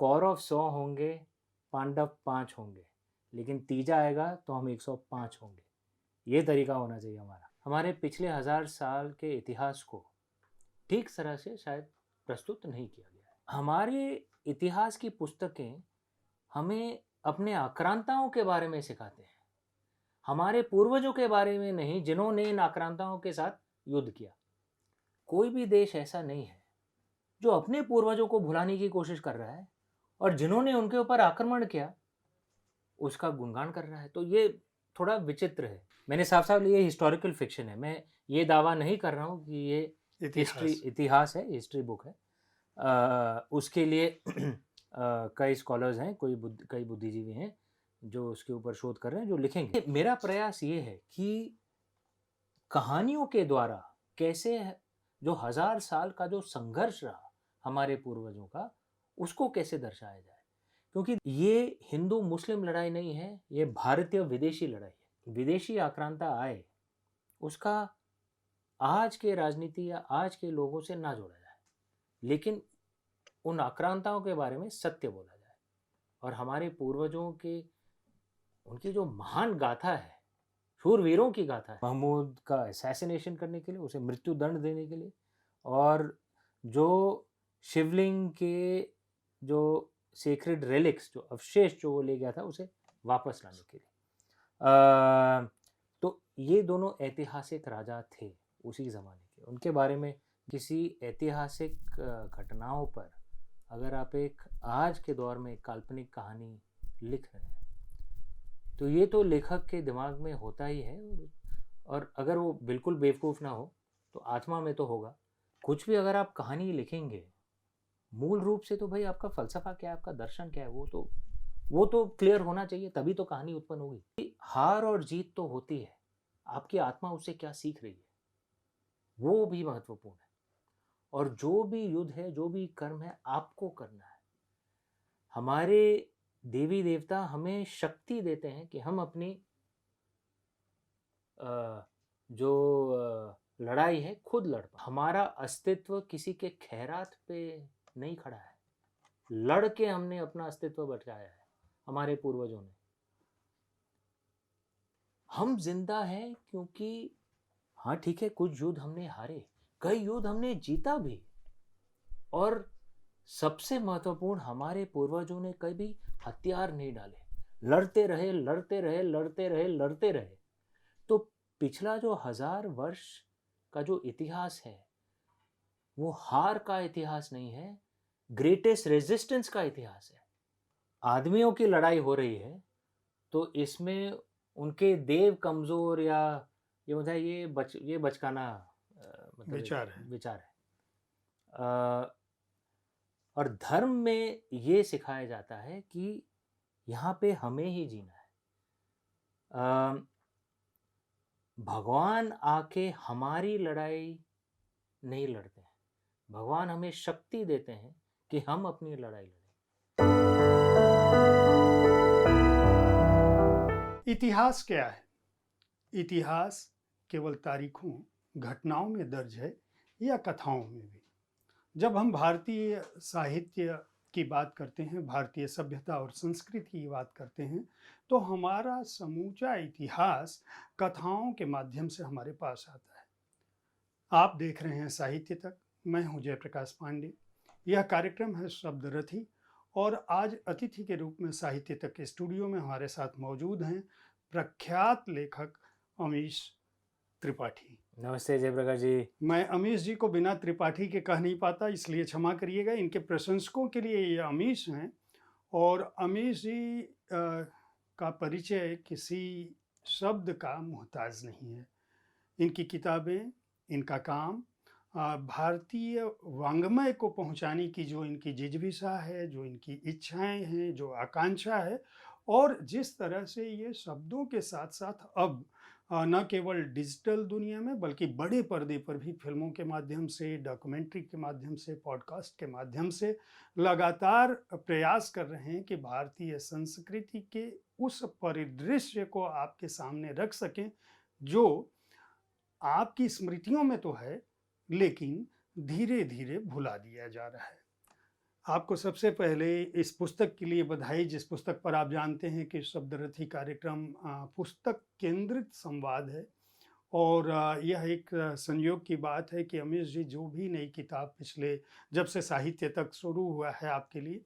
कौरव 100 होंगे, पांडव 5 होंगे, लेकिन तीजा आएगा तो हम 105 होंगे। ये तरीका होना चाहिए हमारा। हमारे पिछले 1000 साल के इतिहास को ठीक तरह से शायद प्रस्तुत नहीं किया गया है। हमारे इतिहास की पुस्तकें हमें अपने आक्रांताओं के बारे में सिखाते हैं, हमारे पूर्वजों के बारे में नहीं जिन्होंने इन आक्रांताओं के साथ युद्ध किया। कोई भी देश ऐसा नहीं है जो अपने पूर्वजों को भुलाने की कोशिश कर रहा है और जिन्होंने उनके ऊपर आक्रमण किया उसका गुणगान कर रहा है। तो ये थोड़ा विचित्र है। मैंने साफ साफ ये हिस्टोरिकल फिक्शन है, मैं ये दावा नहीं कर रहा हूँ कि ये इतिहास है, हिस्ट्री बुक है। उसके लिए कई स्कॉलर्स हैं, कई बुद्धिजीवी हैं जो उसके ऊपर शोध कर रहे हैं, जो लिखेंगे। मेरा प्रयास ये है कि कहानियों के द्वारा कैसे जो 1000 साल का जो संघर्ष रहा हमारे पूर्वजों का, उसको कैसे दर्शाया जाए। क्योंकि ये हिंदू मुस्लिम लड़ाई नहीं है, ये भारतीय विदेशी लड़ाई है। विदेशी आक्रांता आए, उसका आज के राजनीति या आज के लोगों से ना जोड़ा जाए, लेकिन उन आक्रांताओं के बारे में सत्य बोला जाए और हमारे पूर्वजों के उनकी जो महान गाथा है, शूरवीरों की गाथा है, महमूद का असैसिनेशन करने के लिए, उसे मृत्यु दंड देने के लिए, और जो शिवलिंग के जो सेक्रेड रेलिक्स, जो अवशेष जो वो ले गया था, उसे वापस लाने के लिए। तो ये दोनों ऐतिहासिक राजा थे उसी ज़माने के। उनके बारे में किसी ऐतिहासिक घटनाओं पर अगर आप एक आज के दौर में काल्पनिक कहानी लिख रहे हैं तो ये तो लेखक के दिमाग में होता ही है, और अगर वो बिल्कुल बेवकूफ़ ना हो तो आत्मा में तो होगा। कुछ भी अगर आप कहानी लिखेंगे, मूल रूप से तो भाई आपका फलसफा क्या है, आपका दर्शन क्या है, वो तो क्लियर होना चाहिए, तभी तो कहानी उत्पन्न होगी। हार और जीत तो होती है, आपकी आत्मा उससे क्या सीख रही है वो भी महत्वपूर्ण है। और जो भी युद्ध है, जो भी कर्म है, आपको करना है। हमारे देवी देवता हमें शक्ति देते हैं कि हम अपनी जो लड़ाई है खुद लड़ पाए। हमारा अस्तित्व किसी के खैरात पे नहीं खड़ा है, लड़ के हमने अपना अस्तित्व बचाया है हमारे पूर्वजों ने। हम जिंदा हैं क्योंकि हाँ ठीक है, कुछ युद्ध हमने हारे, कई युद्ध हमने जीता भी, और सबसे महत्वपूर्ण, हमारे पूर्वजों ने कभी हथियार नहीं डाले, लड़ते रहे लड़ते रहे लड़ते रहे लड़ते रहे। तो पिछला जो 1000 वर्ष का जो इतिहास है वो हार का इतिहास नहीं है, ग्रेटेस्ट रेजिस्टेंस का इतिहास है। आदमियों की लड़ाई हो रही है तो इसमें उनके देव कमजोर या ये मतलब ये बचकाना मतलब विचार है। और धर्म में ये सिखाया जाता है कि यहाँ पे हमें ही जीना है। भगवान आके हमारी लड़ाई नहीं लड़ते हैं, भगवान हमें शक्ति देते हैं कि हम अपनी लड़ाई लड़ें। इतिहास क्या है? इतिहास केवल तारीखों, घटनाओं में दर्ज है या कथाओं में भी? जब हम भारतीय साहित्य की बात करते हैं, भारतीय सभ्यता और संस्कृति की बात करते हैं, तो हमारा समूचा इतिहास कथाओं के माध्यम से हमारे पास आता है। आप देख रहे हैं साहित्य तक, मैं हूं जयप्रकाश पांडे। यह कार्यक्रम है शब्दरथी और आज अतिथि के रूप में साहित्य तक के स्टूडियो में हमारे साथ मौजूद हैं प्रख्यात लेखक अमीश त्रिपाठी। नमस्ते जयप्रकाश जी। मैं अमीश जी को बिना त्रिपाठी के कह नहीं पाता, इसलिए क्षमा करिएगा। इनके प्रशंसकों के लिए ये अमीश हैं, और अमीश जी का परिचय किसी शब्द का मोहताज नहीं है। इनकी किताबें, इनका काम भारतीय वांग्मय को पहुंचाने की जो इनकी जिज्ञासा है, जो इनकी इच्छाएं हैं, जो आकांक्षा है, और जिस तरह से ये शब्दों के साथ साथ अब न केवल डिजिटल दुनिया में बल्कि बड़े पर्दे पर भी फिल्मों के माध्यम से, डॉक्यूमेंट्री के माध्यम से, पॉडकास्ट के माध्यम से लगातार प्रयास कर रहे हैं कि भारतीय संस्कृति के उस परिदृश्य को आपके सामने रख सकें जो आपकी स्मृतियों में तो है लेकिन धीरे धीरे भुला दिया जा रहा है। आपको सबसे पहले इस पुस्तक के लिए बधाई, जिस पुस्तक पर आप जानते हैं कि शब्दरथी कार्यक्रम पुस्तक केंद्रित संवाद है। और यह एक संयोग की बात है कि अमीश जी जो भी नई किताब पिछले जब से साहित्य तक शुरू हुआ है आपके लिए,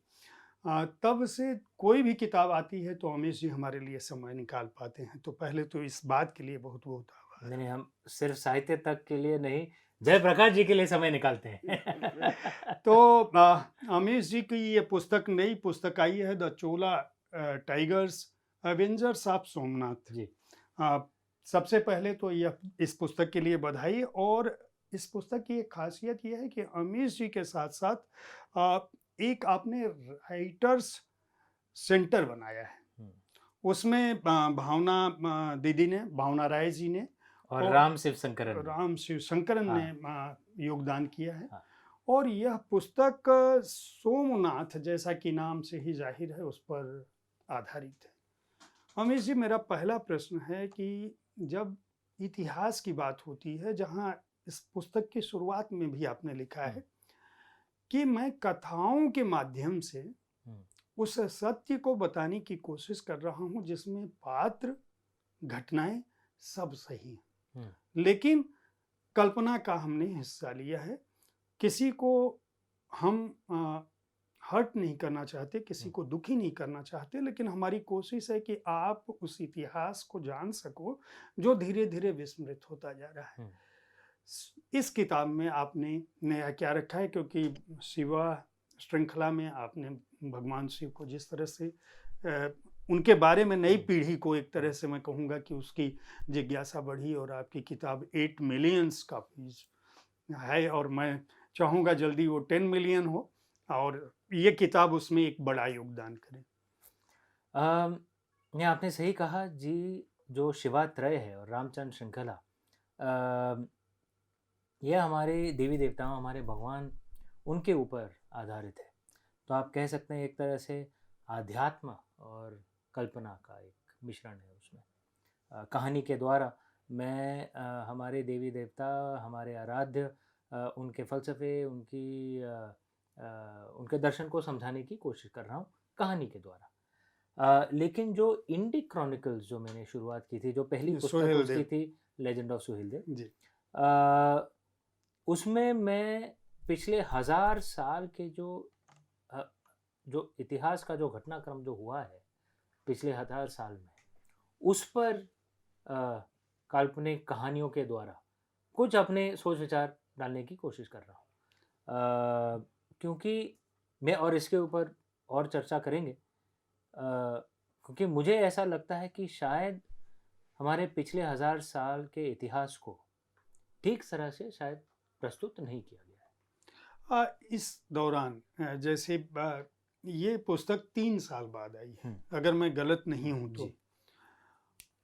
तब से कोई भी किताब आती है तो अमीश जी हमारे लिए समय निकाल पाते हैं। तो पहले तो इस बात के लिए बहुत बहुत आभार। नहीं नहीं, हम सिर्फ साहित्य तक के लिए नहीं, जयप्रकाश जी के लिए समय निकालते हैं। तो अमीश जी की ये पुस्तक, नई पुस्तक आई है, the Chola tigers avengers of Somnath. जी। आ, सबसे पहले तो यह इस पुस्तक के लिए बधाई। और इस पुस्तक की एक खासियत यह है कि अमीश जी के साथ साथ एक आपने राइटर्स सेंटर बनाया है। उसमें भावना दीदी ने, भावना राय जी ने और और राम शिवशंकरन ने। राम शिवशंकरन हाँ। ने योगदान किया है। हाँ। और यह पुस्तक सोमनाथ, जैसा कि नाम से ही जाहिर है, उस पर आधारित है। अमीश जी, मेरा पहला प्रश्न है कि जब इतिहास की बात होती है, जहाँ इस पुस्तक की शुरुआत में भी आपने लिखा है कि मैं कथाओं के माध्यम से उस सत्य को बताने की कोशिश कर रहा हूँ जिसमें पात्र, घटनाएं सब सही हैं, लेकिन कल्पना का हमने हिस्सा लिया है। किसी को हम हर्ट नहीं करना चाहते, किसी को दुखी नहीं करना चाहते, लेकिन हमारी कोशिश है कि आप उस इतिहास को जान सको जो धीरे धीरे विस्मृत होता जा रहा है। इस किताब में आपने नया क्या रखा है? क्योंकि शिवा श्रृंखला में आपने भगवान शिव को जिस तरह से उनके बारे में नई पीढ़ी को, एक तरह से मैं कहूँगा कि उसकी जिज्ञासा बढ़ी, और आपकी किताब 8 मिलियंस कॉपीज है, और मैं चाहूँगा जल्दी वो 10 मिलियन हो और ये किताब उसमें एक बड़ा योगदान करे। ये आपने सही कहा जी। जो शिवात्रय है और रामचंद्र श्रृंखला, यह हमारे देवी देवताओं, हमारे भगवान, उनके ऊपर आधारित है। तो आप कह सकते हैं एक तरह से आध्यात्म और कल्पना का एक मिश्रण है उसमें। कहानी के द्वारा मैं हमारे देवी देवता, हमारे आराध्य, उनके फलसफे, उनके दर्शन को समझाने की कोशिश कर रहा हूँ कहानी के द्वारा। लेकिन जो इंडी क्रॉनिकल्स जो मैंने शुरुआत की थी, जो पहली पुस्तक उसकी थी, लेजेंड ऑफ सुहेलदेव जी, उसमें मैं पिछले 1000 साल के जो इतिहास का जो घटनाक्रम जो हुआ है पिछले 1000 साल में, उस पर काल्पनिक कहानियों के द्वारा कुछ अपने सोच विचार डालने की कोशिश कर रहा हूँ। क्योंकि मैं, और इसके ऊपर और चर्चा करेंगे, क्योंकि मुझे ऐसा लगता है कि शायद हमारे पिछले 1000 साल के इतिहास को ठीक तरह से शायद प्रस्तुत नहीं किया गया है। इस दौरान जैसे ये पुस्तक 3 साल बाद आई है, अगर मैं गलत नहीं हूं तो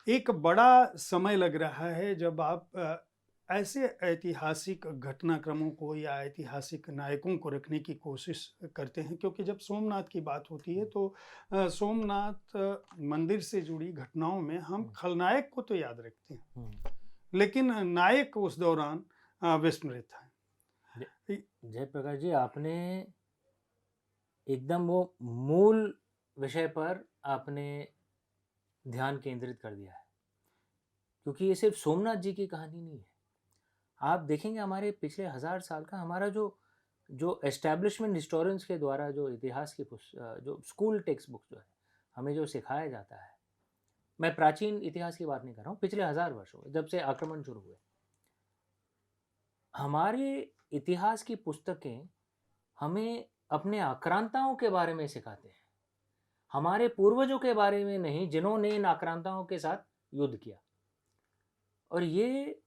एक बड़ा समय लग रहा है जब आप ऐसे ऐतिहासिक घटनाक्रमों को या ऐतिहासिक नायकों को रखने की कोशिश करते हैं। क्योंकि जब सोमनाथ की बात होती है तो सोमनाथ मंदिर से जुड़ी घटनाओं में हम खलनायक को तो याद रखते हैं, लेकिन नायक उस दौरान विस्मृत है। जयप्रकाश जी, आपने एकदम वो मूल विषय पर आपने ध्यान केंद्रित कर दिया है, क्योंकि ये सिर्फ सोमनाथ जी की कहानी नहीं है। आप देखेंगे हमारे पिछले 1000 साल का हमारा जो एस्टैब्लिशमेंट हिस्टोरियंस के द्वारा जो इतिहास की जो स्कूल टेक्स्ट बुक जो है हमें जो सिखाया जाता है, मैं प्राचीन इतिहास की बात नहीं कर रहा हूँ, पिछले 1000 वर्षों जब से आक्रमण शुरू हुए, हमारे इतिहास की पुस्तकें हमें अपने आक्रांताओं के बारे में सिखाते हैं, हमारे पूर्वजों के बारे में नहीं, जिन्होंने इन आक्रांताओं के साथ युद्ध किया। और ये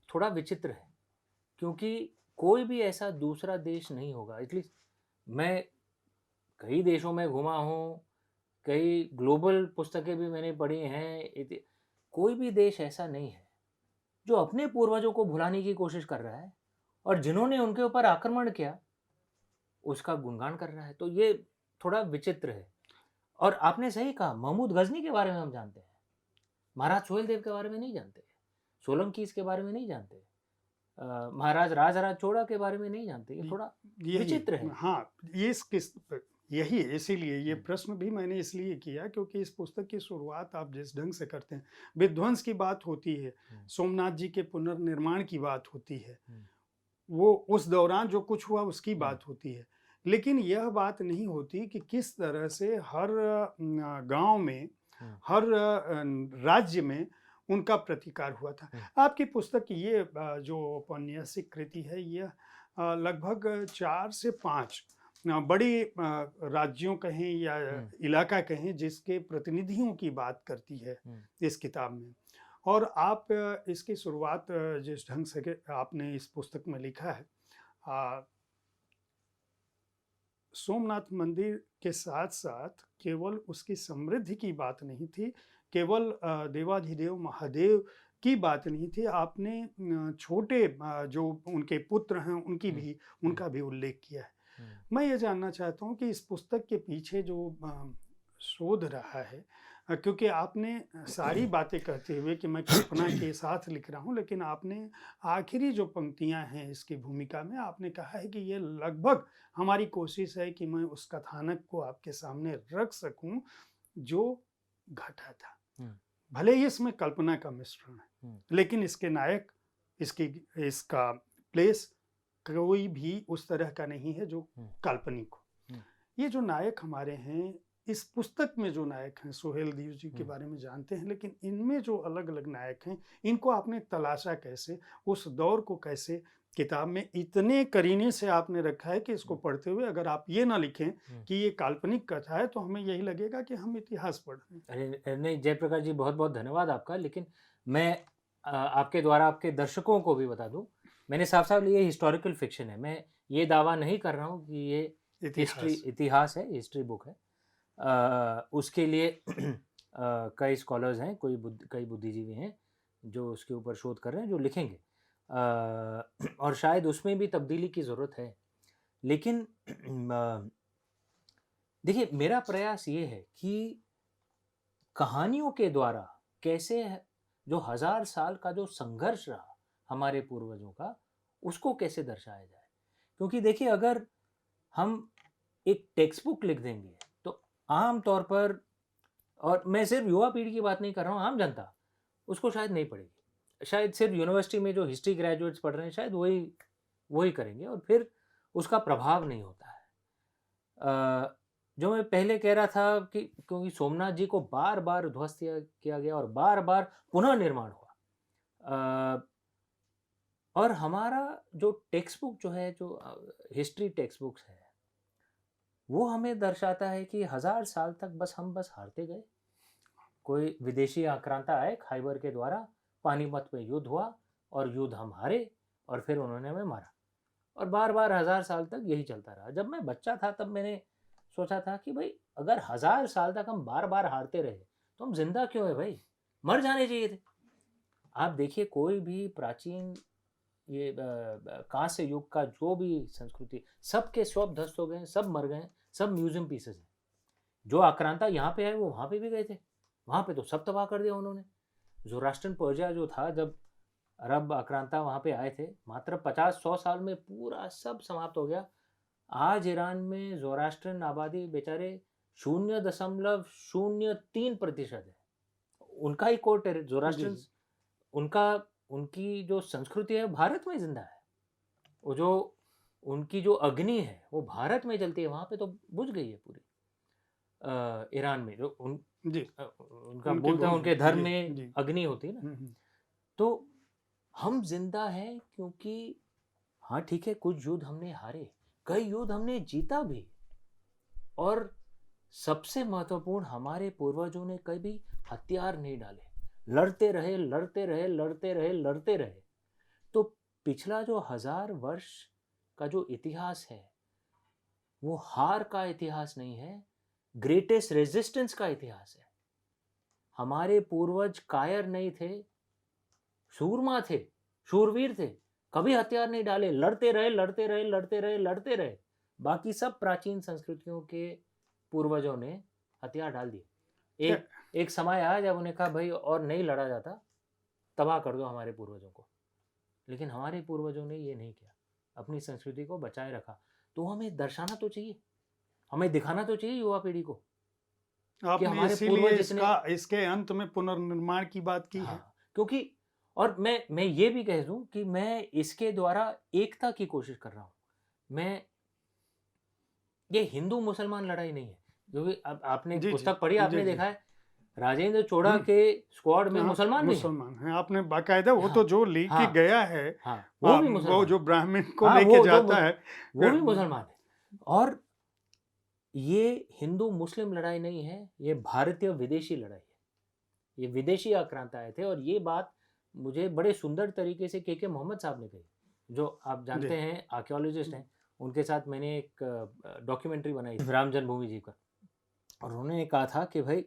थोड़ा विचित्र है, क्योंकि कोई भी ऐसा दूसरा देश नहीं होगा, एटलीस्ट मैं कई देशों में घुमा हूँ, कई ग्लोबल पुस्तकें भी मैंने पढ़ी हैं, कोई भी देश ऐसा नहीं है जो अपने पूर्वजों को भुलाने की कोशिश कर रहा है और जिन्होंने उनके ऊपर आक्रमण किया उसका गुणगान कर रहा है। तो ये थोड़ा विचित्र है। और आपने सही कहा, महमूद गजनी के बारे में हम जानते हैं, महाराज सुहेलदेव के बारे में नहीं जानते, सोलंकीज के बारे में नहीं जानते, महाराज राजराज चोड़ा के बारे में नहीं जानते, ये थोड़ा यही विचित्र है। हाँ, ये इस किस यही है, इसीलिए ये हम्म, प्रश्न भी मैंने इसलिए किया क्योंकि इस पुस्तक की शुरुआत आप जिस ढंग से करते हैं, विध्वंस की बात होती है, हम्म, सोमनाथ जी के पुनर्निर्माण की बात होती है, हम्म, वो उस दौरान जो कुछ हुआ उसकी हम्म, बात होती है। लेकिन यह बात नहीं होती कि किस तरह से हर गाँव में, हम्म, हर राज्य में उनका प्रतिकार हुआ था। हम्म, आपकी पुस्तक ये जो औपन्यासिक कृति है, यह लगभग 4 से 5 बड़ी राज्यों कहें या हम्म, इलाका कहें जिसके प्रतिनिधियों की बात करती है हम्म, इस किताब में। और आप इसकी शुरुआत जिस ढंग से आपने इस पुस्तक में लिखा है, अ, सोमनाथ मंदिर के साथ-साथ केवल उसकी समृद्धि की बात नहीं थी, केवल देवाधिदेव महादेव की बात नहीं थी, आपने छोटे जो उनके पुत्र हैं हम्म, उनका भी उल्लेख किया है। हम्म, मैं ये जानना चाहता हूँ कि इस पुस्तक के पीछे जो शोध रहा है, क्योंकि आपने सारी बातें कहते हुए कि मैं कल्पना के साथ लिख रहा हूँ, लेकिन आपने आखिरी जो पंक्तियाँ हैं इसकी भूमिका में आपने कहा है कि ये लगभग हमारी कोशिश है कि मैं उस कथानक को आपके सामने रख सकूँ जो घटा था। हम्म, भले ही इसमें कल्पना का मिश्रण है, हम्म, लेकिन इसके नायक, इसकी इसका प्लेस कोई भी उस तरह का नहीं है जो हम्म, काल्पनिक हो। हम्म, ये जो नायक हमारे हैं, इस पुस्तक में जो नायक हैं, सुहेलदेव जी के हम्म। बारे में जानते हैं, लेकिन इनमें जो अलग-अलग नायक हैं, इनको आपने तलाशा कैसे? उस दौर को कैसे किताब में इतने करीने से आपने रखा है कि इसको पढ़ते हुए अगर आप ये ना लिखें हम्म। कि ये काल्पनिक कथा है, तो हमें यही लगेगा कि हम इतिहास पढ़ रहे हैं। अरे नहीं जयप्रकाश जी, बहुत बहुत धन्यवाद आपका। लेकिन मैं आपके द्वारा आपके दर्शकों को भी बता दूं, मैंने साफ साफ ये हिस्टोरिकल फिक्शन है। मैं ये दावा नहीं कर रहा हूँ कि ये इतिहास। इतिहास है, हिस्ट्री बुक है। उसके लिए कई स्कॉलर्स हैं, कई बुद्धिजीवी हैं जो उसके ऊपर शोध कर रहे हैं, जो लिखेंगे। और शायद उसमें भी तब्दीली की ज़रूरत है। लेकिन देखिए, मेरा प्रयास ये है कि कहानियों के द्वारा कैसे जो 1000 साल का जो संघर्ष रहा हमारे पूर्वजों का, उसको कैसे दर्शाया जाए। क्योंकि देखिए, अगर हम एक टेक्स्ट बुक लिख देंगे तो आम तौर पर, और मैं सिर्फ युवा पीढ़ी की बात नहीं कर रहा हूँ, आम जनता उसको शायद नहीं पढ़ेगी। शायद सिर्फ यूनिवर्सिटी में जो हिस्ट्री ग्रेजुएट्स पढ़ रहे हैं शायद वही वही करेंगे, और फिर उसका प्रभाव नहीं होता है। जो मैं पहले कह रहा था कि क्योंकि सोमनाथ जी को बार बार ध्वस्त किया गया और बार बार पुनः निर्माण हुआ, और हमारा जो टेक्स्ट बुक जो है, जो हिस्ट्री टेक्स्ट बुक्स है, वो हमें दर्शाता है कि 1000 साल तक बस हारते गए। कोई विदेशी आक्रांता आए खैबर के द्वारा, पानीपत में युद्ध हुआ और युद्ध हम हारे, और फिर उन्होंने हमें मारा, और बार बार 1000 साल तक यही चलता रहा। जब मैं बच्चा था तब मैंने सोचा था कि भाई, अगर 1000 साल तक हम बार बार हारते रहे तो हम जिंदा क्यों है भाई, मर जाने चाहिए थे। आप देखिए, कोई भी प्राचीन ये कांस्य युग का जो भी संस्कृति, सबके सब ध्वस्त हो गए, सब मर गए, सब म्यूजियम पीसेस हैं। जो आक्रांता यहाँ पे आए वो वहाँ पे भी गए थे, वहाँ पे तो सब तबाह कर दिया उन्होंने। जोराष्ट्रन पर्शिया जो था, जब अरब आक्रांता वहाँ पे आए थे, मात्र 50-100 साल में पूरा सब समाप्त हो गया। आज ईरान में जोराष्ट्रन आबादी बेचारे 0.03% है। उनका ही कोर जी, जोराष्ट्रन, जी। उनका उनकी जो संस्कृति है भारत में जिंदा है। वो जो उनकी जो अग्नि है वो भारत में जलती है, वहाँ पे तो बुझ गई है पूरी। ईरान में जो जी, उनका उनकी बोलते हैं, भूमि उनके है। धर्म जी, में जी। अग्नि होती है ना। हुँ, हुँ। तो हम जिंदा हैं क्योंकि, हाँ ठीक है, कुछ युद्ध हमने हारे, कई युद्ध हमने जीता भी, और सबसे महत्वपूर्ण, हमारे पूर्वजों ने कभी हथियार नहीं डाले, लड़ते रहे, लड़ते रहे, लड़ते रहे, लड़ते रहे। तो पिछला जो 1000 वर्ष का जो इतिहास है, वो हार का इतिहास नहीं है, ग्रेटेस्ट रेजिस्टेंस का इतिहास है। हमारे पूर्वज कायर नहीं थे, सूरमा थे, शूरवीर थे, कभी हथियार नहीं डाले, लड़ते रहे, लड़ते रहे, लड़ते रहे, लड़ते रहे। बाकी सब प्राचीन संस्कृतियों के पूर्वजों ने हथियार डाल दिए। क्या एक एक समय आया जब उन्हें कहा भाई और नहीं लड़ा जाता, तबाह कर दो हमारे पूर्वजों को। लेकिन हमारे पूर्वजों ने ये नहीं किया, अपनी संस्कृति को बचाए रखा। तो हमें दर्शाना तो चाहिए, हमें दिखाना तो चाहिए युवा पीढ़ी को कि आपने हमारे इसीलिए पूर्वज इतने। इसके अंत में पुनर्निर्माण की बात की है। हाँ, क्योंकि और मैं ये भी कह दूं कि मैं इसके द्वारा एकता की कोशिश कर रहा हूँ। मैं ये हिंदू मुसलमान लड़ाई नहीं है, क्योंकि अब आपने जी, जी। पुस्तक पढ़ी, जी, आपने जी। देखा है राजेंद्र चोड़ा हुँ। के स्क्वाड में हाँ, मुसलमान भी हैं। मुसलमान हैं। आपने बाकायदा वो तो हाँ, जो लेके हाँ, गया है हाँ, वो भी वो मुसलमान जो है। ब्राह्मण को हाँ, लेके जाता है वो भी मुसलमान है। और ये हिंदू मुस्लिम लड़ाई नहीं है, ये भारतीय विदेशी लड़ाई है। ये विदेशी आक्रांता आए थे, और ये बात मुझे बड़े सुंदर तरीके से के मोहम्मद साहब ने कही, जो आप जी। जानते हैं आर्कियोलॉजिस्ट हैं। उनके साथ मैंने एक डॉक्यूमेंट्री बनाई थी राम जन्मभूमि जी पर, और उन्होंने कहा था कि भाई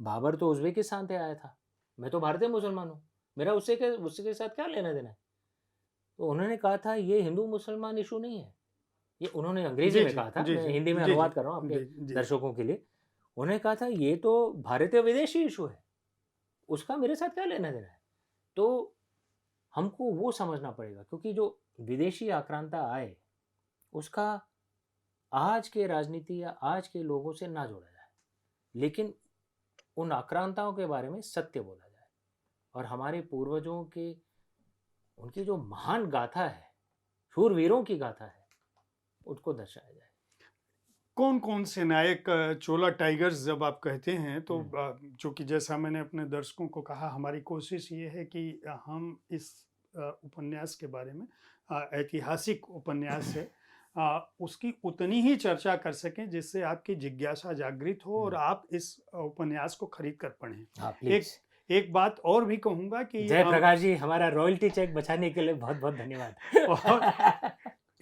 बाबर तो उज़्बेकिस्तान से आया था, मैं तो भारतीय मुसलमान हूँ, मेरा उसके साथ क्या लेना देना है। तो उन्होंने कहा था ये हिंदू मुसलमान इशू नहीं है, ये उन्होंने अंग्रेजी जी, में जी। कहा था, जी, मैं जी। हिंदी में जी, जी। अनुवाद कर रहा हूँ आपके जी, जी। दर्शकों के लिए। उन्होंने कहा था ये तो भारतीय विदेशी इशू है, उसका मेरे साथ क्या लेना देना है। तो हमको वो समझना पड़ेगा, क्योंकि जो विदेशी आक्रांता आए उसका आज के राजनीति या आज के लोगों से ना जोड़ा जाए, लेकिन उन आक्रांताओं के बारे में सत्य बोला जाए, और हमारे पूर्वजों के उनकी जो महान गाथा है, शूरवीरों की गाथा है, उसको दर्शाया जाए। कौन-कौन से नायक चोला टाइगर्स जब आप कहते हैं तो चूँकि जैसा मैंने अपने दर्शकों को कहा, हमारी कोशिश ये है कि हम इस उपन्यास के बारे में ऐतिहासिक उपन्यास है उसकी उतनी ही चर्चा कर सकें जिससे आपकी जिज्ञासा जागृत हो और आप इस उपन्यास को खरीद कर पढ़ें। हाँ, प्लीज। एक एक बात और भी कहूँगा कि जयप्रकाश जी, हमारा रॉयल्टी चेक बचाने के लिए बहुत बहुत धन्यवाद। और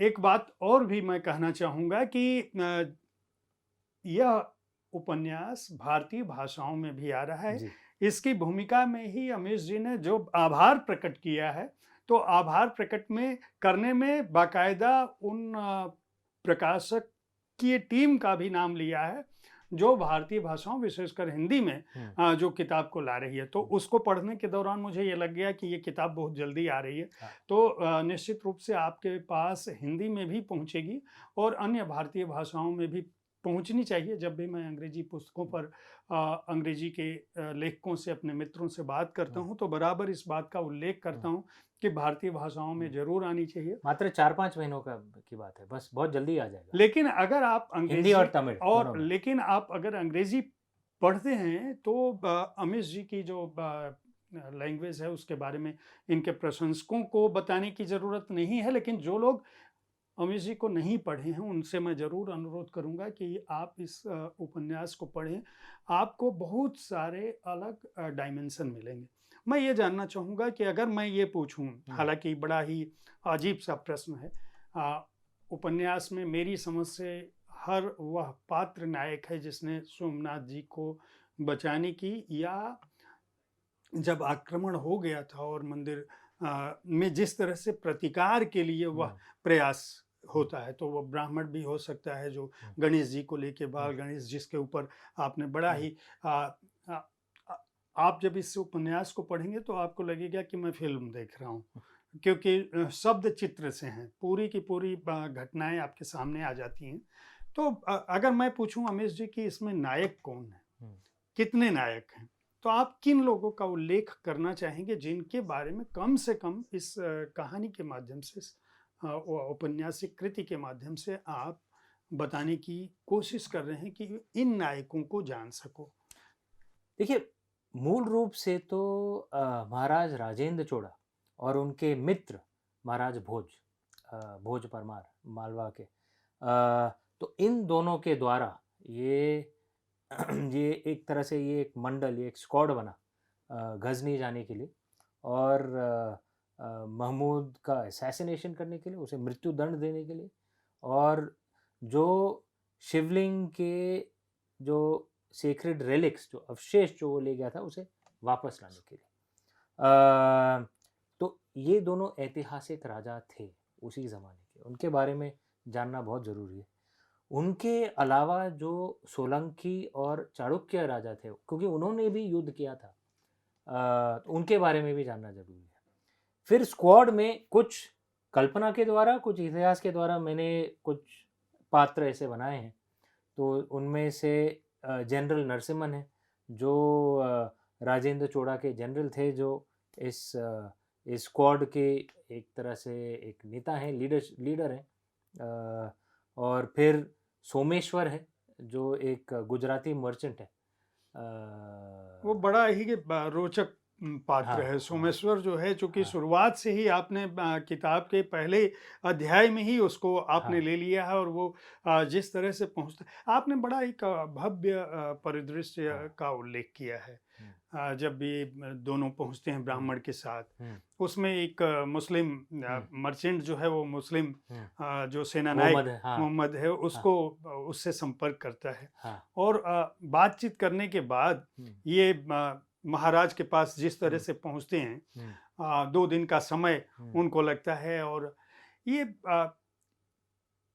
एक बात और भी मैं कहना चाहूँगा कि यह उपन्यास भारतीय भाषाओं में भी आ रहा है। जी। इसकी भूमिका में ही अमीश जी ने जो आभार प्रकट किया है, तो आभार प्रकट में करने में बाकायदा उन प्रकाशक की टीम का भी नाम लिया है, जो भारतीय भाषाओं विशेषकर हिंदी में जो किताब को ला रही है। तो उसको पढ़ने के दौरान मुझे ये लग गया कि ये किताब बहुत जल्दी आ रही है। हाँ। तो निश्चित रूप से आपके पास हिंदी में भी पहुँचेगी और अन्य भारतीय भाषाओं में भी पहुँचनी चाहिए। जब भी मैं अंग्रेजी पुस्तकों पर अंग्रेजी के लेखकों से, अपने मित्रों से बात करता हूँ, तो बराबर इस बात का उल्लेख करता हूँ कि भारतीय भाषाओं में ज़रूर आनी चाहिए। मात्र 4-5 महीनों की बात है, बस बहुत जल्दी आ जाएगा। लेकिन अगर आप हिंदी अंग्रेजी और तमिल दोनों में। लेकिन आप अगर अंग्रेजी पढ़ते हैं तो अमीश जी की जो लैंग्वेज है उसके बारे में इनके प्रशंसकों को बताने की ज़रूरत नहीं है, लेकिन जो लोग अमीश जी को नहीं पढ़े हैं उनसे मैं ज़रूर अनुरोध करूंगा कि आप इस उपन्यास को पढ़ें। आपको बहुत सारे अलग डायमेंशन मिलेंगे। मैं ये जानना चाहूँगा कि अगर मैं ये पूछूं, हालांकि बड़ा ही अजीब सा प्रश्न है, उपन्यास में मेरी समझ से हर वह पात्र नायक है जिसने सोमनाथ जी को बचाने की, या जब आक्रमण हो गया था और मंदिर में जिस तरह से प्रतिकार के लिए वह प्रयास होता है, तो वो ब्राह्मण भी हो सकता है जो गणेश जी को लेके बाल गणेश, जिसके ऊपर आपने बड़ा ही आप जब इस उपन्यास को पढ़ेंगे तो आपको लगेगा कि मैं फिल्म देख रहा हूँ, क्योंकि शब्द चित्र से हैं, पूरी की पूरी घटनाएं आपके सामने आ जाती हैं। तो अगर मैं पूछूं अमीश जी कि इसमें नायक कौन है, कितने नायक हैं, तो आप किन लोगों का उल्लेख करना चाहेंगे जिनके बारे में कम से कम इस कहानी के माध्यम से, औपन्यासिक कृति के माध्यम से आप बताने की कोशिश कर रहे हैं कि इन नायकों को जान सको? देखिए, मूल रूप से तो महाराज राजेंद्र चोड़ा और उनके मित्र महाराज भोज परमार मालवा के, तो इन दोनों के द्वारा ये ये एक तरह से ये एक मंडल, ये एक स्क्वाड बना गजनी जाने के लिए, और महमूद का असैसिनेशन करने के लिए, उसे मृत्यु दंड देने के लिए, और जो शिवलिंग के जो सेक्रेड रेलिक्स, जो अवशेष जो वो ले गया था, उसे वापस लाने के लिए। तो ये दोनों ऐतिहासिक राजा थे उसी ज़माने के, उनके बारे में जानना बहुत ज़रूरी है। उनके अलावा जो सोलंकी और चाणक्य राजा थे, क्योंकि उन्होंने भी युद्ध किया था, तो उनके बारे में भी जानना ज़रूरी है। फिर स्क्वाड में कुछ कल्पना के द्वारा, कुछ इतिहास के द्वारा मैंने कुछ पात्र ऐसे बनाए हैं। तो उनमें से जनरल नरसिम्हन है, जो राजेंद्र चोड़ा के जनरल थे, जो इस स्क्वाड के एक तरह से एक नेता हैं, लीडर हैं। और फिर सोमेश्वर है, जो एक गुजराती मर्चेंट है। वो बड़ा ही रोचक पात्र हाँ है हाँ सोमेश्वर जो है, चूंकि हाँ शुरुआत से ही आपने किताब के पहले अध्याय में ही उसको आपने हाँ ले लिया है, और वो जिस तरह से पहुंचता, आपने बड़ा एक भव्य परिदृश्य हाँ का उल्लेख किया है। हम्म, जब भी दोनों पहुंचते हैं हम्म, ब्राह्मण के साथ, हम्म, उसमें एक मुस्लिम हम्म, मर्चेंट जो है, वो मुस्लिम हम्म, जो सेनानायक मोहम्मद है, हाँ मोहम्मद है, हाँ उसको उससे संपर्क करता है। हाँ और बातचीत करने के बाद हम्म, ये महाराज के पास जिस तरह हम्म, से पहुंचते हैं, हम्म, 2 दिन का समय हम्म, उनको लगता है। और ये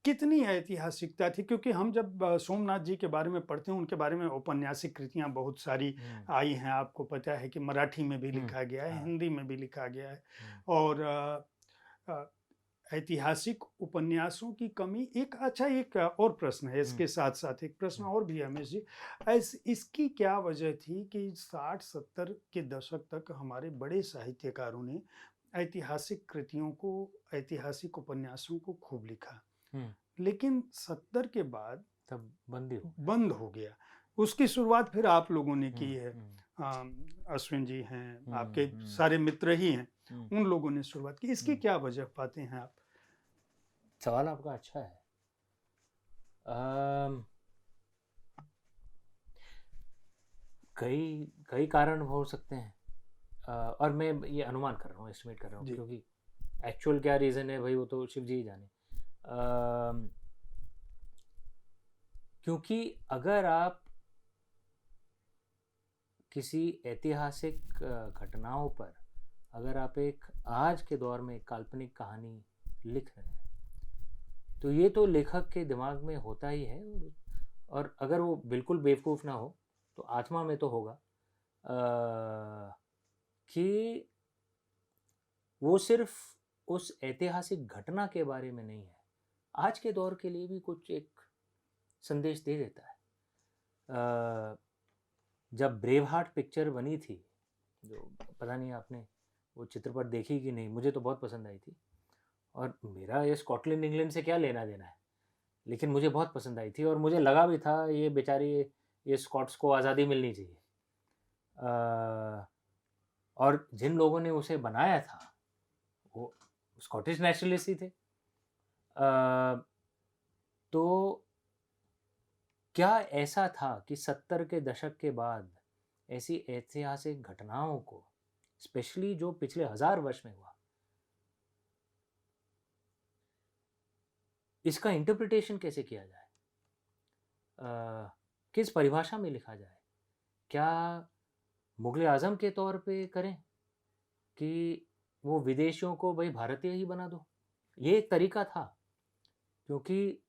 कितनी ऐतिहासिकता थी, क्योंकि हम जब सोमनाथ जी के बारे में पढ़ते हैं, उनके बारे में औपन्यासिक कृतियां बहुत सारी हम्म, आई हैं। आपको पता है कि मराठी में भी लिखा गया है, हाँ हिंदी में भी लिखा गया है। हम्म, और अ, ऐतिहासिक उपन्यासों की कमी, एक अच्छा एक और प्रश्न है, इसके साथ साथ एक प्रश्न और भी है हमेश जी। इसकी क्या वजह थी कि 60-70 के दशक तक हमारे बड़े साहित्यकारों ने ऐतिहासिक कृतियों को, ऐतिहासिक उपन्यासों को खूब लिखा, हम्म, लेकिन 70 के बाद तब बंदी हो गया। बंद हो गया। उसकी शुरुआत फिर आप लोगों ने की हम्म, है। हम्म, अश्विन जी हैं, आपके हम्म, सारे मित्र ही हैं, हम्म, उन लोगों ने शुरुआत की। इसकी हम्म। क्या वजह पाते हैं आप? सवाल आपका अच्छा है। अम, कई कई कारण हो सकते हैं। और मैं ये अनुमान कर रहा हूँ, एस्टिमेट कर रहा हूँ, जी। क्योंकि एक्चुअल क्या रीज़न है भाई, वो तो शिव जी ही जाने। अम, क्योंकि अगर आप किसी ऐतिहासिक घटनाओं पर, अगर आप एक आज के दौर में एक काल्पनिक कहानी लिख रहे हैं, तो ये तो लेखक के दिमाग में होता ही है। और अगर वो बिल्कुल बेवकूफ़ ना हो, तो आत्मा में तो होगा कि वो सिर्फ उस ऐतिहासिक घटना के बारे में नहीं है, आज के दौर के लिए भी कुछ एक संदेश दे देता है। अ, जब ब्रेव हार्ट पिक्चर बनी थी, जो पता नहीं आपने वो चित्रपट देखी कि नहीं, मुझे तो बहुत पसंद आई थी। और मेरा ये स्कॉटलैंड इंग्लैंड से क्या लेना देना है, लेकिन मुझे बहुत पसंद आई थी, और मुझे लगा भी था ये बेचारी, ये स्कॉट्स को आज़ादी मिलनी चाहिए। और जिन लोगों ने उसे बनाया था, वो स्कॉटिश नेशनलिस्ट ही थे। तो क्या ऐसा था कि 70 के दशक के बाद ऐसी ऐतिहासिक घटनाओं को, स्पेशली जो पिछले 1000 वर्ष में हुआ, इसका इंटरप्रिटेशन कैसे किया जाए, किस परिभाषा में लिखा जाए? क्या मुगल आजम के तौर पे करें, कि वो विदेशियों को भाई भारतीय ही बना दो? ये एक तरीका था, क्योंकि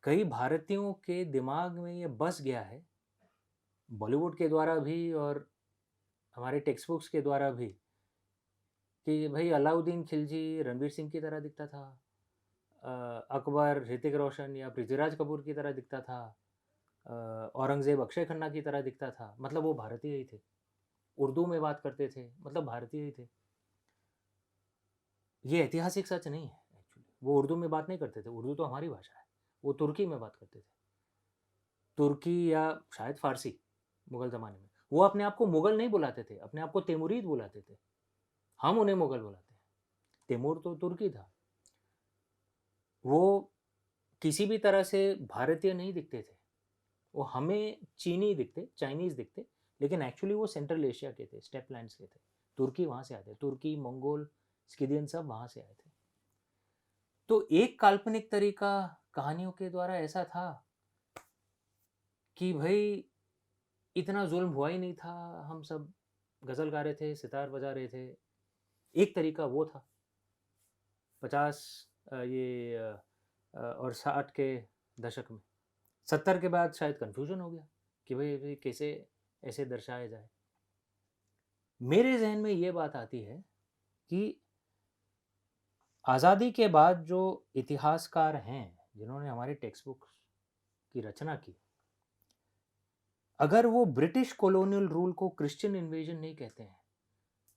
कई भारतीयों के दिमाग में ये बस गया है, बॉलीवुड के द्वारा भी और हमारे टेक्स्ट बुक्स के द्वारा भी, कि भाई अलाउद्दीन खिलजी रणवीर सिंह की तरह दिखता था, अकबर ऋतिक रोशन या पृथ्वीराज कपूर की तरह दिखता था, औरंगज़ेब अक्षय खन्ना की तरह दिखता था, मतलब वो भारतीय ही थे। उर्दू में बात करते थे, मतलब भारतीय ही थे। ये ऐतिहासिक सच नहीं है एक्चुअली। वो उर्दू में बात नहीं करते थे, उर्दू तो हमारी भाषा है, वो तुर्की में बात करते थे, तुर्की या शायद फारसी। मुगल ज़माने में वो अपने आप को मुगल नहीं बुलाते थे, अपने आप को तेमुरीद बुलाते थे। हम उन्हें मुगल बुलाते हैं, तैमूर तो तुर्की था। वो किसी भी तरह से भारतीय नहीं दिखते थे, वो हमें चीनी दिखते, चाइनीज़ दिखते, लेकिन एक्चुअली वो सेंट्रल एशिया के थे, स्टेप लैंड्स के थे। तुर्की वहाँ से आए थे, तुर्की, मंगोल, स्किदियन सब वहाँ से आए थे। तो एक काल्पनिक तरीका कहानियों के द्वारा ऐसा था कि भाई इतना जुल्म हुआ ही नहीं था, हम सब गज़ल गा रहे थे, सितार बजा रहे थे। एक तरीका वो था। 50 और 60 के दशक में। 70 के बाद शायद कन्फ्यूजन हो गया कि भाई कैसे ऐसे दर्शाया जाए। मेरे जहन में ये बात आती है कि आज़ादी के बाद जो इतिहासकार हैं जिन्होंने हमारी टेक्स्ट बुक की रचना की, अगर वो ब्रिटिश कॉलोनियल रूल को क्रिश्चियन इन्वेजन नहीं कहते हैं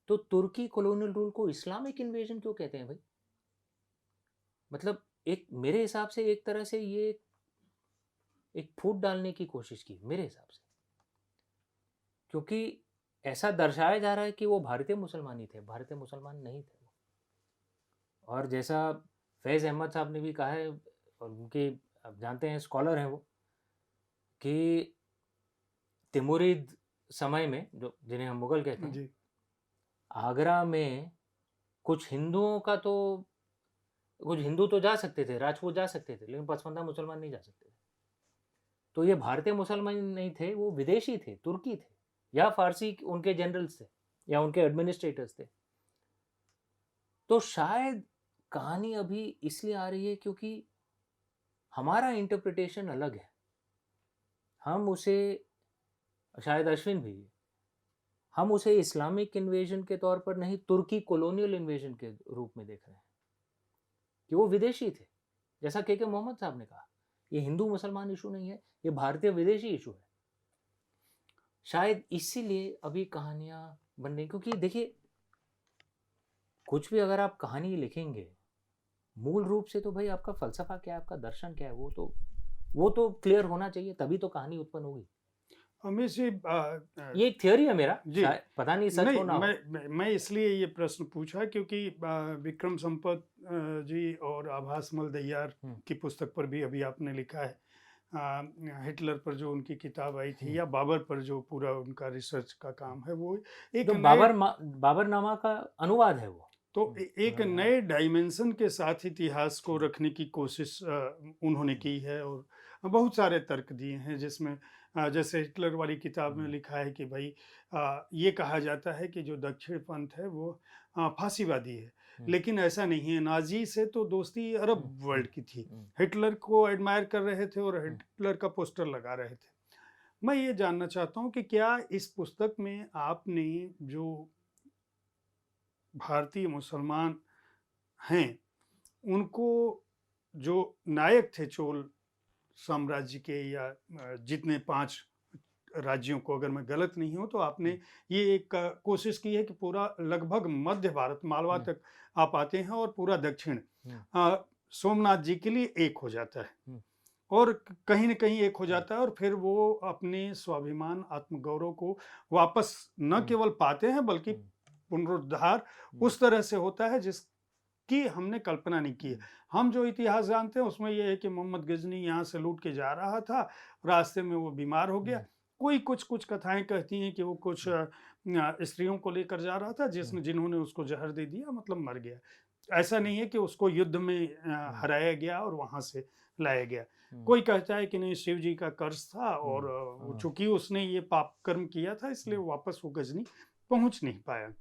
तो तुर्की कॉलोनियल रूल को इस्लामिक इन्वेजन क्यों कहते हैं भाई? मतलब एक मेरे हिसाब से एक तरह से ये एक फूट डालने की कोशिश की मेरे हिसाब से, क्योंकि ऐसा दर्शाया जा रहा है कि वो भारतीय मुसलमान ही थे, भारतीय मुसलमान नहीं थे। और जैसा फैज़ अहमद साहब ने भी कहा है, और उनके आप जानते हैं स्कॉलर हैं वो, कि तिमुरिद समय में जो जिन्हें हम मुगल कहते हैं, जी आगरा में कुछ हिंदुओं का तो कुछ हिंदू तो जा सकते थे, राजपूत जा सकते थे, लेकिन पसमानदा मुसलमान नहीं जा सकते थे। तो ये भारतीय मुसलमान नहीं थे, वो विदेशी थे, तुर्की थे, या फारसी उनके जनरल्स थे, या उनके एडमिनिस्ट्रेटर्स थे। तो शायद कहानी अभी इसलिए आ रही है क्योंकि हमारा इंटरप्रिटेशन अलग है। हम उसे, शायद अश्विन भी, हम उसे इस्लामिक इन्वेजन के तौर पर नहीं, तुर्की कॉलोनियल इन्वेजन के रूप में देख रहे हैं कि वो विदेशी थे। जैसा के मोहम्मद साहब ने कहा, ये हिंदू मुसलमान इशू नहीं है, ये भारतीय विदेशी इशू है। शायद इसीलिए अभी कहानियां बन रही, क्योंकि देखिए कुछ भी अगर आप कहानी लिखेंगे, मूल रूप से तो भाई आपका फलसफा क्या है, आपका दर्शन क्या है, वो तो क्लियर होना चाहिए, तभी तो कहानी उत्पन्न होगी। अमीश जी, ये एक थियोरी है मेरा, जी पता नहीं सच नहीं, हो ना हो। मैं इसलिए ये प्रश्न पूछा क्योंकि विक्रम संपत जी और आभास मलदैयार की पुस्तक पर भी अभी आपने लिखा है, हिटलर पर जो उनकी किताब आई थी, या बाबर पर जो पूरा उनका रिसर्च का काम है, वो एक जो नए, बाबरनामा का अनुवाद है वो। तो एक नए डायमेंशन के साथ इतिहास को रखने की कोशिश उन्होंने की है, और बहुत सारे तर्क दिए हैं जिसमें जैसे हिटलर वाली किताब में लिखा है कि भाई ये कहा जाता है कि जो दक्षिण पंथ है वो फांसीवादी है, लेकिन ऐसा नहीं है। नाजी से तो दोस्ती अरब वर्ल्ड की थी, हिटलर को एडमायर कर रहे थे और हिटलर का पोस्टर लगा रहे थे। मैं ये जानना चाहता हूँ कि क्या इस पुस्तक में आपने जो भारतीय मुसलमान हैं उनको, जो नायक थे चोल साम्राज्य के, या जितने 5 राज्यों को, अगर मैं गलत नहीं हूं तो आपने ये एक कोशिश की है कि पूरा लगभग मध्य भारत, मालवा तक आप आते हैं और पूरा दक्षिण सोमनाथ जी के लिए एक हो जाता है, और कहीं न कहीं एक हो जाता है, और फिर वो अपने स्वाभिमान, आत्मगौरव को वापस न केवल पाते हैं बल्कि पुनरुद्धार उस तरह से होता है जिसकी हमने कल्पना नहीं की है। हम जो इतिहास जानते हैं उसमें यह है कि मोहम्मद गजनी यहाँ से लूट के जा रहा था, रास्ते में वो बीमार हो गया। कोई कुछ कथाएं कहती हैं कि वो कुछ स्त्रियों को लेकर जा रहा था जिन्होंने उसको जहर दे दिया, मतलब मर गया। ऐसा नहीं है कि उसको युद्ध में हराया गया और वहां से लाया गया। कोई कहता है कि नहीं, शिव जी का कर्ज था और चूंकि उसने ये पाप कर्म किया था इसलिए वापस वो गजनी पहुंच नहीं पाया।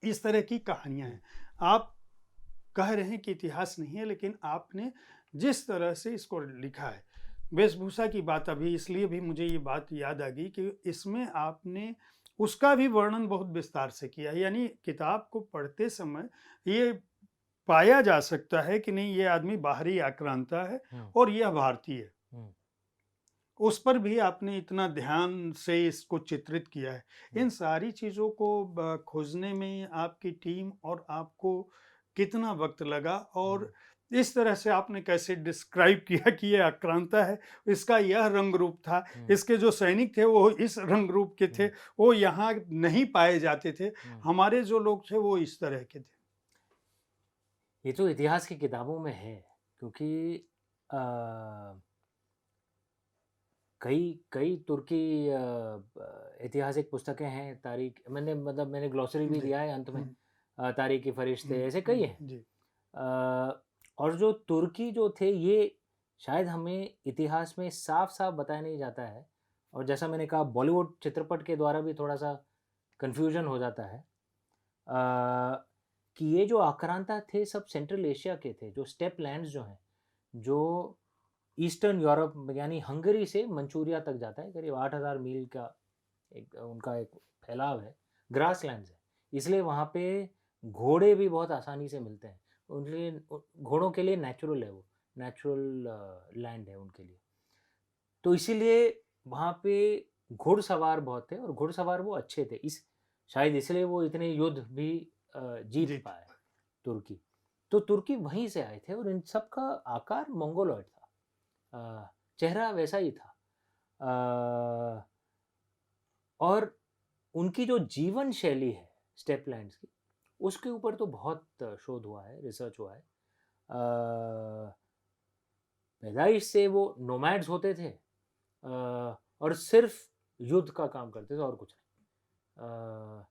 इस तरह की कहानियां हैं। आप कह रहे हैं कि इतिहास नहीं है, लेकिन आपने जिस तरह से इसको लिखा है, वेशभूषा की बात अभी इसलिए भी मुझे ये बात याद आ गई कि इसमें आपने उसका भी वर्णन बहुत विस्तार से किया है। यानी किताब को पढ़ते समय ये पाया जा सकता है कि नहीं, ये आदमी बाहरी आक्रांता है और यह भारतीय है। उस पर भी आपने इतना ध्यान से इसको चित्रित किया है। इन सारी चीज़ों को खोजने में आपकी टीम और आपको कितना वक्त लगा, और इस तरह से आपने कैसे डिस्क्राइब किया कि ये आक्रांता है, इसका यह रंग रूप था, इसके जो सैनिक थे वो इस रंग रूप के थे, वो यहाँ नहीं पाए जाते थे, हमारे जो लोग थे वो इस तरह के थे। ये तो इतिहास की किताबों में है, क्योंकि कई तुर्की ऐतिहासिक पुस्तकें हैं, तारीख, मैंने ग्लॉसरी भी दिया है अंत में, तारीखी फरिश्ते, ऐसे कई हैं। और जो तुर्की जो थे, ये शायद हमें इतिहास में साफ साफ बताया नहीं जाता है, और जैसा मैंने कहा बॉलीवुड चित्रपट के द्वारा भी थोड़ा सा कन्फ्यूजन हो जाता है कि ये जो आक्रांता थे सब सेंट्रल एशिया के थे, जो स्टेप लैंड्स जो हैं, जो ईस्टर्न यूरोप यानी हंगरी से मंचूरिया तक जाता है, करीब 8000 मील का उनका एक फैलाव है, ग्रास लैंड्स है, इसलिए वहाँ पे घोड़े भी बहुत आसानी से मिलते हैं। उनके लिए घोड़ों के लिए नेचुरल है, वो नेचुरल लैंड है उनके लिए। तो इसीलिए वहाँ पे घुड़सवार बहुत थे और घुड़सवार वो अच्छे थे, इस शायद इसलिए वो इतने युद्ध भी जीत जी। पाए तुर्की। तो तुर्की वहीं से आए थे और इन सब का आकार मंगोलॉइड था, चेहरा वैसा ही था। अ, और उनकी जो जीवन शैली है स्टेपलैंड्स की, उसके ऊपर तो बहुत शोध हुआ है, रिसर्च हुआ है। पैदाइश से वो नोमैड्स होते थे, और सिर्फ युद्ध का काम करते थे और कुछ नहीं।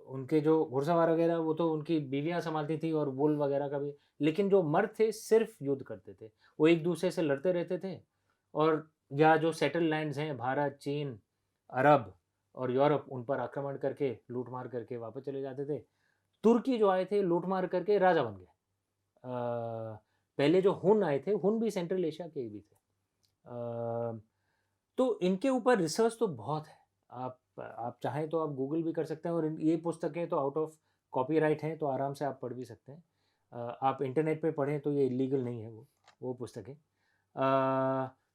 उनके जो घुड़सवार वगैरह वो तो उनकी बीवियां संभालती थी और वुल वगैरह का भी, लेकिन जो मर्द थे सिर्फ युद्ध करते थे, वो एक दूसरे से लड़ते रहते थे। और या जो सेटल लैंड्स हैं, भारत, चीन, अरब और यूरोप, उन पर आक्रमण करके लूट मार करके वापस चले जाते थे। तुर्की जो आए थे लूट मार करके राजा बन गए। पहले जो हुन आए थे, हुन भी सेंट्रल एशिया के ही भी थे। तो इनके ऊपर रिसर्च तो बहुत है। आप चाहें तो आप गूगल भी कर सकते हैं, और ये पुस्तकें तो आउट ऑफ कॉपीराइट हैं, तो आराम से आप पढ़ भी सकते हैं। आप इंटरनेट पे पढ़ें तो ये इलीगल नहीं है वो पुस्तकें।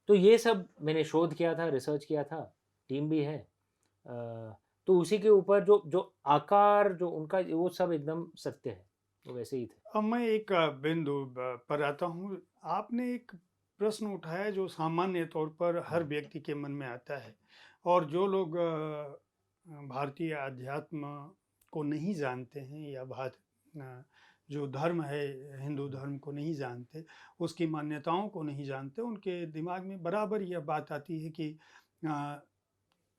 तो ये सब मैंने शोध किया था, रिसर्च किया था, टीम भी है। तो उसी के ऊपर जो जो आकार जो उनका, वो सब एकदम सत्य है, वो वैसे ही थे। अब मैं एक बिंदु पर आता हूँ। आपने एक प्रश्न उठाया जो सामान्य तौर पर हर व्यक्ति के मन में आता है, और जो लोग भारतीय अध्यात्म को नहीं जानते हैं या जो धर्म है हिंदू धर्म को नहीं जानते, उसकी मान्यताओं को नहीं जानते, उनके दिमाग में बराबर यह बात आती है कि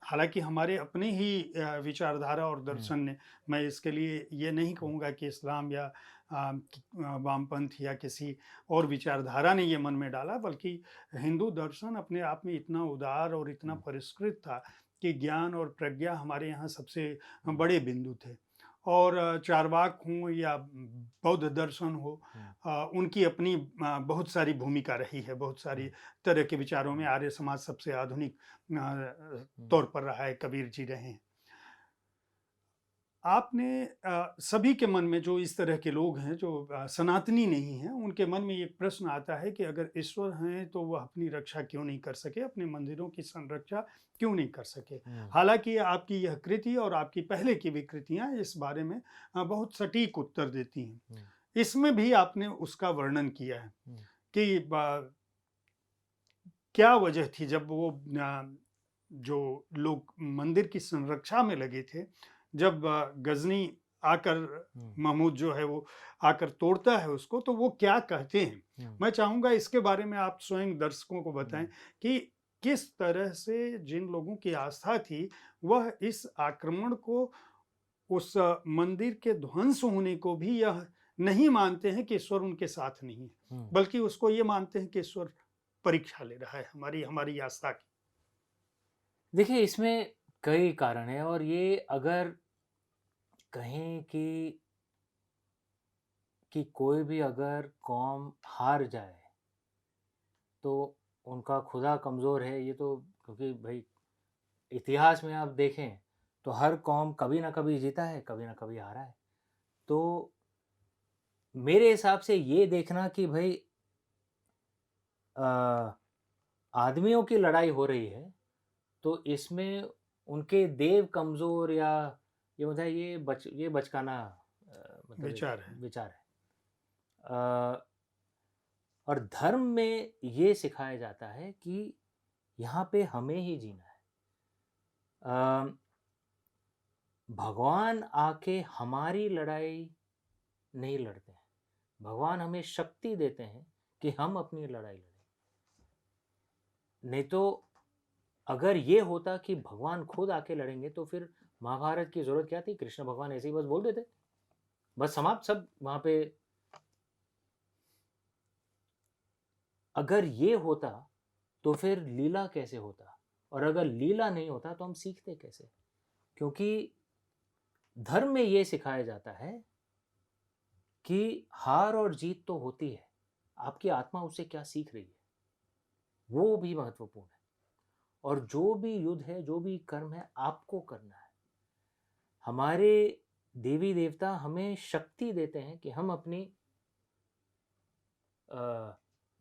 हालांकि हमारे अपने ही विचारधारा और दर्शन ने, मैं इसके लिए ये नहीं कहूँगा कि इस्लाम या वामपंथ या किसी और विचारधारा ने ये मन में डाला, बल्कि हिंदू दर्शन अपने आप में इतना उदार और इतना परिष्कृत था कि ज्ञान और प्रज्ञा हमारे यहाँ सबसे बड़े बिंदु थे। और चारवाक हों या बौद्ध दर्शन हो, उनकी अपनी बहुत सारी भूमिका रही है। बहुत सारी तरह के विचारों में आर्य समाज सबसे आधुनिक तौर पर रहा है, कबीर जी रहे हैं। आपने सभी के मन में, जो इस तरह के लोग हैं जो सनातनी नहीं हैं, उनके मन में एक प्रश्न आता है कि अगर ईश्वर हैं तो वह अपनी रक्षा क्यों नहीं कर सके, अपने मंदिरों की संरक्षा क्यों नहीं कर सके। हालांकि आपकी यह कृति और आपकी पहले की भी कृतियां इस बारे में बहुत सटीक उत्तर देती हैं। इसमें भी आपने उसका वर्णन किया है कि क्या वजह थी जब वो जो लोग मंदिर की संरक्षा में लगे थे, जब गजनी आकर महमूद जो है वो आकर तोड़ता है उसको, तो वो क्या कहते हैं। मैं चाहूँगा इसके बारे में आप स्वयं दर्शकों को बताएं कि किस तरह से जिन लोगों की आस्था थी वह इस आक्रमण को, उस मंदिर के ध्वंस होने को भी यह नहीं मानते हैं कि ईश्वर उनके साथ नहीं है, बल्कि उसको ये मानते हैं कि ईश्वर परीक्षा ले रहा है हमारी आस्था की। देखिए, इसमें कई कारण हैं, और ये अगर कहें कि कोई भी अगर कौम हार जाए तो उनका खुदा कमज़ोर है, ये तो, क्योंकि भाई इतिहास में आप देखें तो हर कौम कभी ना कभी जीता है, कभी ना कभी हारा है। तो मेरे हिसाब से ये देखना कि भाई आदमियों की लड़ाई हो रही है, तो इसमें उनके देव कमज़ोर या ये मतलब ये बचकाना मतलब विचार है। विचार है। और धर्म में ये सिखाया जाता है कि यहाँ पे हमें ही जीना है। भगवान आके हमारी लड़ाई नहीं लड़ते हैं, भगवान हमें शक्ति देते हैं कि हम अपनी लड़ाई लड़ें। नहीं तो अगर ये होता कि भगवान खुद आके लड़ेंगे तो फिर महाभारत की जरूरत क्या थी? कृष्ण भगवान ऐसे ही बस बोल देते, बस समाप्त, सब वहां पे। अगर ये होता तो फिर लीला कैसे होता, और अगर लीला नहीं होता तो हम सीखते कैसे? क्योंकि धर्म में ये सिखाया जाता है कि हार और जीत तो होती है, आपकी आत्मा उससे क्या सीख रही है वो भी महत्वपूर्ण है। और जो भी युद्ध है, जो भी कर्म है, आपको करना है। हमारे देवी देवता हमें शक्ति देते हैं कि हम अपनी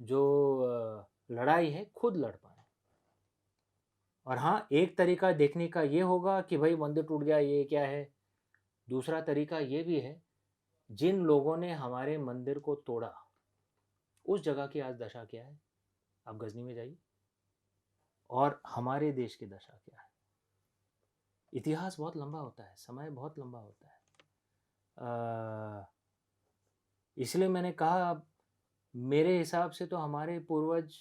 जो लड़ाई है खुद लड़ पाएँ। और हाँ, एक तरीका देखने का ये होगा कि भाई मंदिर टूट गया, ये क्या है? दूसरा तरीका ये भी है, जिन लोगों ने हमारे मंदिर को तोड़ा, उस जगह की आज दशा क्या है? आप गजनी में जाइए और हमारे देश की दशा क्या है? इतिहास बहुत लंबा होता है, समय बहुत लंबा होता है। इसलिए मैंने कहा, मेरे हिसाब से तो हमारे पूर्वज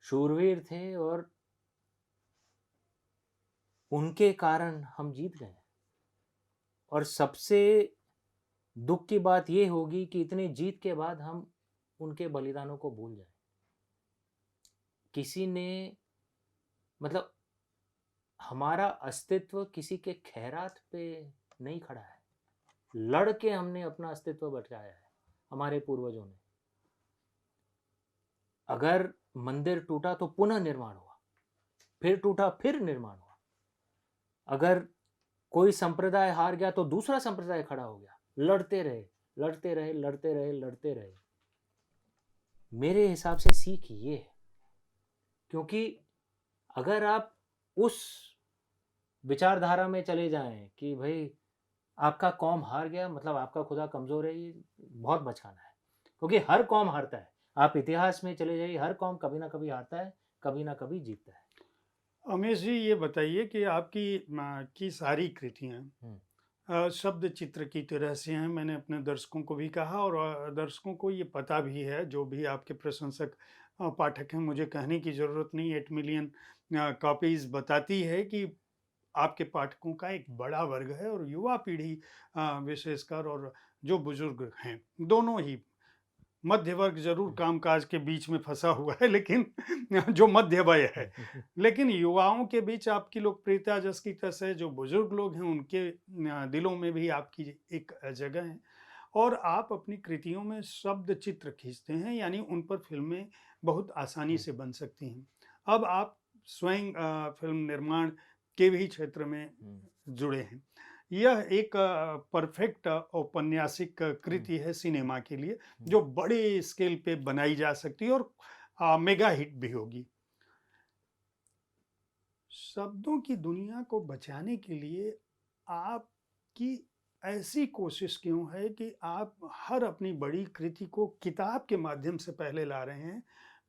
शूरवीर थे और उनके कारण हम जीत गए। और सबसे दुख की बात ये होगी कि इतनी जीत के बाद हम उनके बलिदानों को भूल जाएं। किसी ने, मतलब हमारा अस्तित्व किसी के खैरात पे नहीं खड़ा है, लड़ के हमने अपना अस्तित्व बचाया है हमारे पूर्वजों ने। अगर मंदिर टूटा तो पुनः निर्माण हुआ, फिर टूटा फिर निर्माण हुआ। अगर कोई संप्रदाय हार गया तो दूसरा संप्रदाय खड़ा हो गया, लड़ते रहे लड़ते रहे लड़ते रहे लड़ते रहे। मेरे हिसाब से सीख ये है, क्योंकि अगर आप उस विचारधारा में चले जाएं कि भाई आपका कौम हार गया मतलब आपका खुदा कमज़ोर है, ये बहुत बचकाना है। क्योंकि हर कौम हारता है, आप इतिहास में चले जाइए, हर कौम कभी ना कभी हारता है, कभी ना कभी जीतता है। अमेश जी, ये बताइए कि आपकी की सारी कृतियाँ शब्द चित्र की तरह से हैं। मैंने अपने दर्शकों को भी कहा और दर्शकों को ये पता भी है, जो भी आपके प्रशंसक पाठक हैं, मुझे कहने की ज़रूरत नहीं, 8 मिलियन कॉपीज़ बताती है कि आपके पाठकों का एक बड़ा वर्ग है और युवा पीढ़ी विशेषकर, और जो बुजुर्ग हैं, दोनों ही। मध्य वर्ग ज़रूर कामकाज के बीच में फँसा हुआ है, लेकिन जो मध्य वय है, लेकिन युवाओं के बीच आपकी लोकप्रियता जस की तस है। जो बुजुर्ग लोग हैं, उनके दिलों में भी आपकी एक जगह है। और आप अपनी कृतियों में शब्द चित्र खींचते हैं, यानी उन पर फ़िल्में बहुत आसानी से बन सकती हैं। अब आप स्वयं फ़िल्म निर्माण के भी क्षेत्र में जुड़े हैं। यह एक परफेक्ट औपन्यासिक कृति है सिनेमा के लिए, जो बड़े स्केल पे बनाई जा सकती है और मेगा हिट भी होगी। शब्दों की दुनिया को बचाने के लिए आपकी ऐसी कोशिश क्यों है कि आप हर अपनी बड़ी कृति को किताब के माध्यम से पहले ला रहे हैं?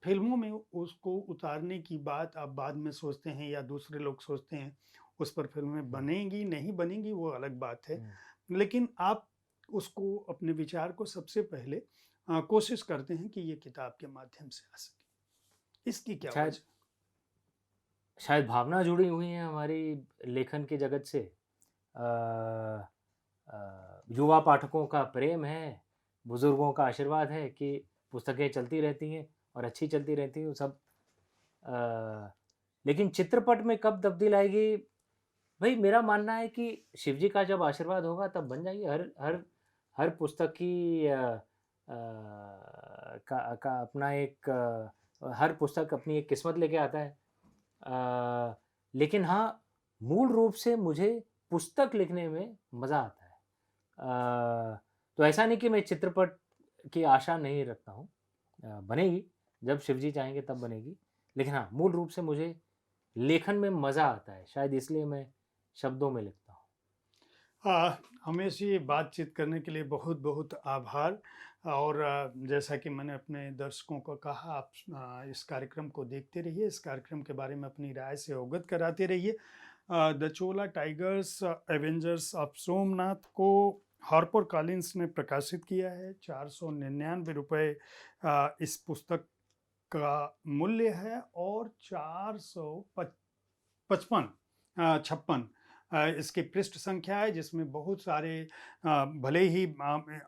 फिल्मों में उसको उतारने की बात आप बाद में सोचते हैं या दूसरे लोग सोचते हैं, उस पर फिल्में बनेंगी, नहीं बनेंगी, वो अलग बात है। लेकिन आप उसको, अपने विचार को सबसे पहले कोशिश करते हैं कि ये किताब के माध्यम से आ सके। इसकी क्या शायद वजह? शायद भावना जुड़ी हुई है हमारी लेखन की जगत से। युवा पाठकों का प्रेम है, बुजुर्गों का आशीर्वाद है कि पुस्तकें चलती रहती हैं और अच्छी चलती रहती हैं, वो सब। लेकिन चित्रपट में कब तब्दील आएगी? भाई मेरा मानना है कि शिव जी का जब आशीर्वाद होगा तब बन जाएगी। हर हर हर पुस्तक की का अपना एक हर पुस्तक अपनी एक किस्मत लेके आता है। लेकिन हाँ, मूल रूप से मुझे पुस्तक लिखने में मज़ा आता है। तो ऐसा नहीं कि मैं चित्रपट की आशा नहीं रखता हूँ। बनेगी, जब शिव जी चाहेंगे तब बनेगी। लेकिन हाँ, मूल रूप से मुझे लेखन में मज़ा आता है, शायद इसलिए मैं शब्दों में लिखता हूँ। हमें ये बातचीत करने के लिए बहुत बहुत आभार। और जैसा कि मैंने अपने दर्शकों को कहा, आप इस कार्यक्रम को देखते रहिए, इस कार्यक्रम के बारे में अपनी राय से अवगत कराते रहिए। The Chola tigers avengers of Somnath को हार्पर कॉलिन्स ने प्रकाशित किया है। 499 रुपये इस पुस्तक का मूल्य है और 455 छप्पन इसकी पृष्ठ संख्या है, जिसमें बहुत सारे भले ही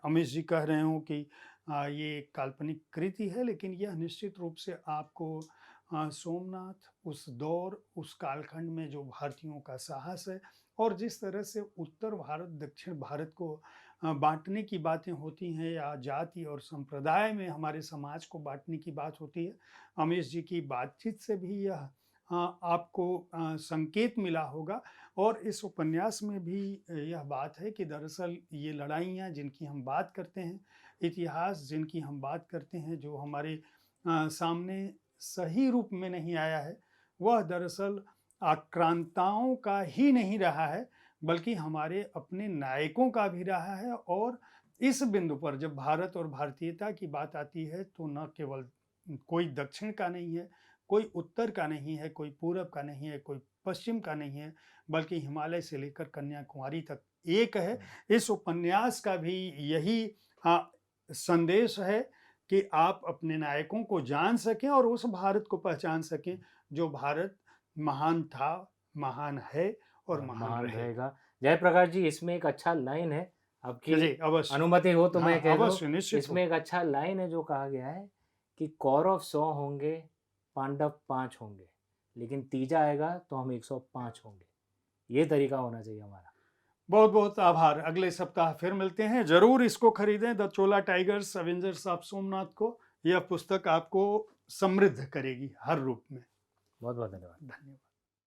अमीश जी कह रहे हों कि ये एक काल्पनिक कृति है, लेकिन यह निश्चित रूप से आपको सोमनाथ, उस दौर, उस कालखंड में जो भारतीयों का साहस है और जिस तरह से उत्तर भारत दक्षिण भारत को बांटने की बातें होती हैं, या जाति और संप्रदाय में हमारे समाज को बांटने की बात होती है, अमीश जी की बातचीत से भी यह आपको संकेत मिला होगा। और इस उपन्यास में भी यह बात है कि दरअसल ये लड़ाइयाँ जिनकी हम बात करते हैं, इतिहास जिनकी हम बात करते हैं, जो हमारे सामने सही रूप में नहीं आया है, वह दरअसल आक्रांताओं का ही नहीं रहा है, बल्कि हमारे अपने नायकों का भी रहा है। और इस बिंदु पर जब भारत और भारतीयता की बात आती है, तो न केवल कोई दक्षिण का नहीं है, कोई उत्तर का नहीं है, कोई पूरब का नहीं है, कोई पश्चिम का नहीं है, बल्कि हिमालय से लेकर कन्याकुमारी तक एक है। इस उपन्यास का भी यही संदेश है कि आप अपने नायकों को जान सकें और उस भारत को पहचान सकें जो भारत महान था, महान है और महान महान रहेगा। रहेगा। जयप्रकाश जी, इसमें एक अच्छा लाइन है, आपकी जी, अवश्य। अनुमति हो तो हाँ, मैं कह दूं। अवश्य, निश्चित हो। इसमें एक अच्छा लाइन है जो कहा गया है कि कौरव 100 होंगे, पांडव 5 होंगे, लेकिन तीजा आएगा तो हम 105 होंगे। ये तरीका होना चाहिए हमारा। बहुत बहुत आभार। अगले सप्ताह फिर मिलते हैं। जरूर इसको खरीदें, the Chola tigers Avengers of Somnath को। यह पुस्तक आपको समृद्ध करेगी हर रूप में। बहुत बहुत धन्यवाद। धन्यवाद।